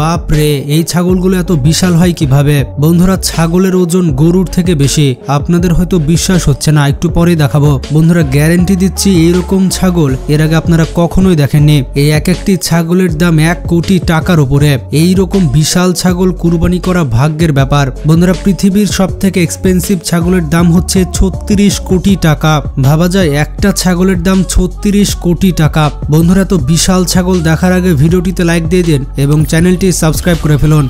বাপ রে, এই ছাগলগুলো এত বিশাল হয় কিভাবে? বন্ধুরা, ছাগলের ওজন গরুর থেকে বেশি। আপনাদের হয়তো বিশ্বাস হচ্ছে না, একটু পরে দেখাবো। বন্ধুরা, গ্যারান্টি দিচ্ছি এইরকম ছাগল এর আগে আপনারা কখনোই দেখেননি। এই এক একটি ছাগলের দাম 1 কোটি টাকার উপরে। এইরকম বিশাল ছাগল কুরবানি করা ভাগ্যের ব্যাপার। বন্ধুরা, পৃথিবীর সব থেকে এক্সপেন্সিভ ছাগলের দাম হচ্ছে 36 কোটি টাকা। ভাবা যায় একটা ছাগলের দাম 36 কোটি টাকা। বন্ধুরা, তো বিশাল ছাগল দেখার আগে ভিডিওটিতে লাইক দিয়ে দিন এবং চ্যানেলটি সাবস্ক্রাইব করে ফেলুন।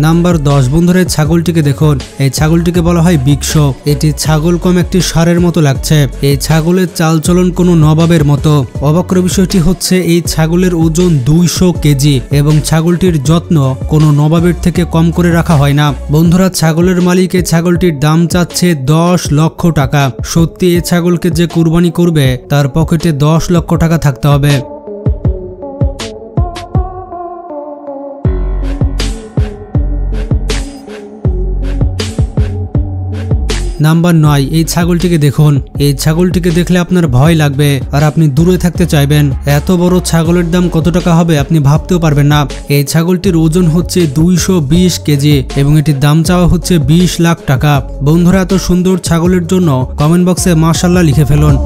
নাম্বার 10। বন্ধুরা, এই ছাগলটিকে দেখুন। এই ছাগলটিকে বলা হয় বিগ শো। এটি ছাগল কম একটি ষাঁড়ের মতো লাগছে। এই ছাগলের চালচলন কোনো নবাবের মতো। অবাক করা বিষয়টি হচ্ছে এই ছাগলের ওজন 200 কেজি এবং ছাগলটির যত্ন কোনো নবাবের থেকে কম করে রাখা হয় না। বন্ধুরা, ছাগলের মালিক এই ছাগলটির দাম চাচ্ছে 10 লক্ষ টাকা। সত্যি এই ছাগলকে যে কুরবানি করবে তার পকেটে 10 লক্ষ টাকা থাকতে হবে। নাম্বার 9। এই ছাগলটিকে দেখুন। এই ছাগলটিকে দেখলে আপনার ভয় লাগবে আর আপনি দূরে থাকতে চাইবেন। এত বড় ছাগলের দাম কত টাকা হবে আপনি ভাবতেও পারবেন না। এই ছাগলটির ওজন হচ্ছে 220 কেজি এবং এটির দাম চাওয়া হচ্ছে 20 লাখ টাকা। বন্ধুরা, এত সুন্দর ছাগলের জন্য কমেন্ট বক্সে মাশাআল্লাহ লিখে ফেলুন।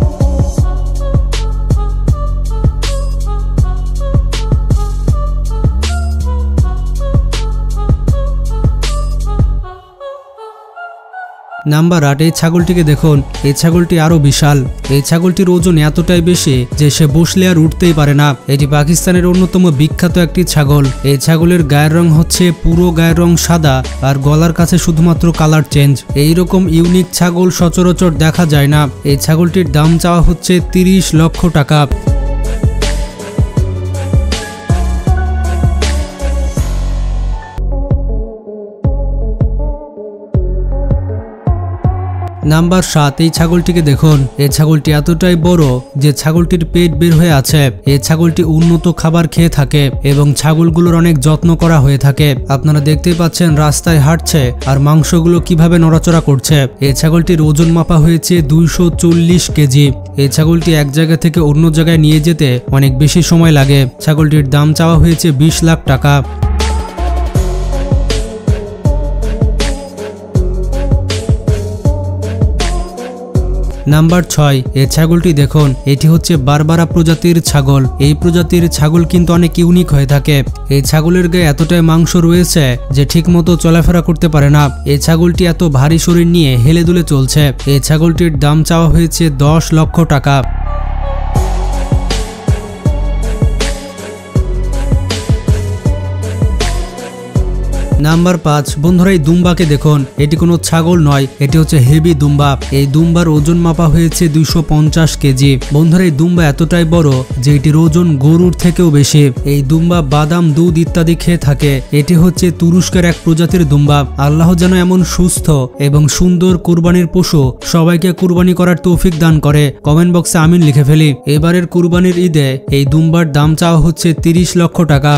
নাম্বার 8। এই ছাগলটিকে দেখুন। এই ছাগলটি আরো বিশাল। এই ছাগলটির ওজন এতটাই বেশি যে সে বসলে আর উঠতেই পারে না। এটি পাকিস্তানের অন্যতম বিখ্যাত একটি ছাগল। এই ছাগলের গায়ের রং হচ্ছে পুরো গায়ের রং সাদা আর গলার কাছে শুধুমাত্র কালার চেঞ্জ। এইরকম ইউনিক ছাগল সচরাচর দেখা যায় না। এই ছাগলটির দাম চাওয়া হচ্ছে 30 লক্ষ টাকা। নাম্বার 7। এই ছাগলটিকে দেখুন। এই ছাগলটি এতটাই বড় যে ছাগলটির পেট বের হয়ে আছে। এই ছাগলটি উন্নত খাবার খেয়ে থাকে এবং ছাগলগুলোর অনেক যত্ন করা হয়ে থাকে। আপনারা দেখতেই পাচ্ছেন রাস্তায় হাঁটছে আর মাংসগুলো কিভাবে নড়াচড়া করছে। এই ছাগলটির ওজন মাপা হয়েছে 240 কেজি। এই ছাগলটি এক জায়গা থেকে অন্য জায়গায় নিয়ে যেতে অনেক বেশি সময় লাগে। ছাগলটির দাম চাওয়া হয়েছে 20 লাখ টাকা। নাম্বার 6। এই ছাগলটি দেখুন। এটি হচ্ছে বারবারা প্রজাতির ছাগল। এই প্রজাতির ছাগল কিন্তু অনেক ইউনিক হয়ে থাকে। এই ছাগলের গায়ে এতটাই মাংস রয়েছে যে ঠিকমতো চলাফেরা করতে পারে না। এই ছাগলটি এত ভারী শরীর নিয়ে হেলে দুলে চলছে। এই ছাগলটির দাম চাওয়া হয়েছে 10 লক্ষ টাকা। নাম্বার 5। বন্ধুরা, এই দুম্বাকে দেখুন। এটি কোনো ছাগল নয়, এটি হচ্ছে হেভি দুম্বা। এই দুম্বার ওজন মাপা হয়েছে 250 কেজি। বন্ধুরা, এই দুম্বা এতটাই বড় যে এটির ওজন গরুর থেকেও বেশি। এই দুম্বা বাদাম, দুধ ইত্যাদি খেয়ে থাকে। এটি হচ্ছে তুরস্কের এক প্রজাতির দুম্বা। আল্লাহ যেন এমন সুস্থ এবং সুন্দর কুরবানির পশু সবাইকে কুরবানি করার তৌফিক দান করে। কমেন্ট বক্সে আমিন লিখে ফেলি। এবারের কুরবানির ঈদে এই দুম্বার দাম চাওয়া হচ্ছে 30 লক্ষ টাকা।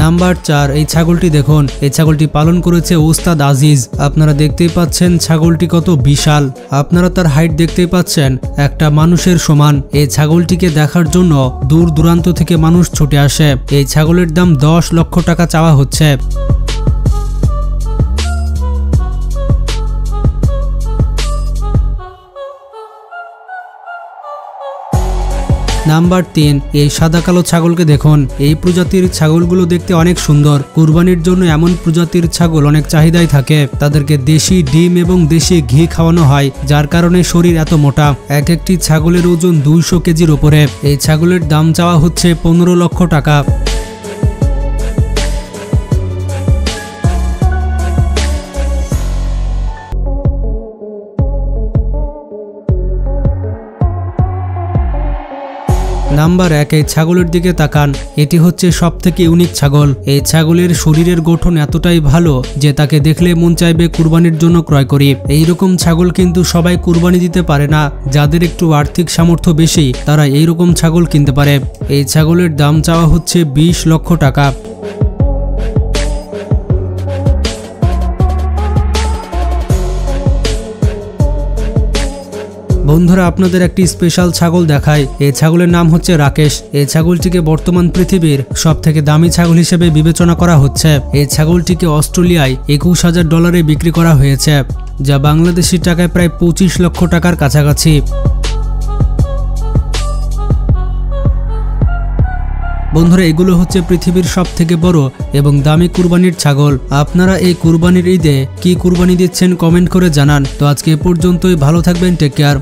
নাম্বার 4। এই ছাগলটি দেখুন। এই ছাগলটি পালন করেছে ওস্তাদ আজিজ। আপনারা দেখতেই পাচ্ছেন ছাগলটি কত বিশাল। আপনারা তার হাইট দেখতেই পাচ্ছেন একটা মানুষের সমান। এই ছাগলটিকে দেখার জন্য দূর দূরান্ত থেকে মানুষ ছুটে আসে। এই ছাগলের দাম 10 লক্ষ টাকা চাওয়া হচ্ছে। নাম্বার 3। এই সাদা কালো ছাগলকে দেখুন। এই প্রজাতির ছাগলগুলো দেখতে অনেক সুন্দর। কুরবানির জন্য এমন প্রজাতির ছাগল অনেক চাহিদাই থাকে। তাদেরকে দেশি ডিম এবং দেশি ঘি খাওয়ানো হয়, যার কারণে শরীর এত মোটা। এক একটি ছাগলের ওজন 200 কেজির উপরে। এই ছাগলের দাম চাওয়া হচ্ছে 15 লক্ষ টাকা। নাম্বার 1, এই ছাগলের দিকে তাকান। এটি হচ্ছে সবথেকে ইউনিক ছাগল। এই ছাগলের শরীরের গঠন এতটাই ভালো যে তাকে দেখলে মন চাইবে কুরবানির জন্য ক্রয় করি। এইরকম ছাগল কিন্তু সবাই কুরবানি দিতে পারে না। যাদের একটু আর্থিক সামর্থ্য বেশি তারা এইরকম ছাগল কিনতে পারে। এই ছাগলের দাম চাওয়া হচ্ছে 20 লক্ষ টাকা। বন্ধুরা, আপনাদের একটি স্পেশাল ছাগল দেখায়। এই ছাগলের নাম হচ্ছে রাকেশ। এই ছাগলটিকে বর্তমান পৃথিবীর সবথেকে দামি ছাগল হিসেবে বিবেচনা করা হচ্ছে। এই ছাগলটিকে অস্ট্রেলিয়ায় $21,000 বিক্রি করা হয়েছে, যা বাংলাদেশি টাকায় প্রায় 25 লক্ষ টাকার কাছাকাছি। বন্ধুরা, এগুলো হচ্ছে পৃথিবীর সবথেকে বড় এবং দামি কুরবানির ছাগল। আপনারা এই কুরবানির ঈদে কি কুরবানি দিচ্ছেন কমেন্ট করে জানান। তো আজকে এ পর্যন্তই, ভালো থাকবেন, টেক কেয়ার।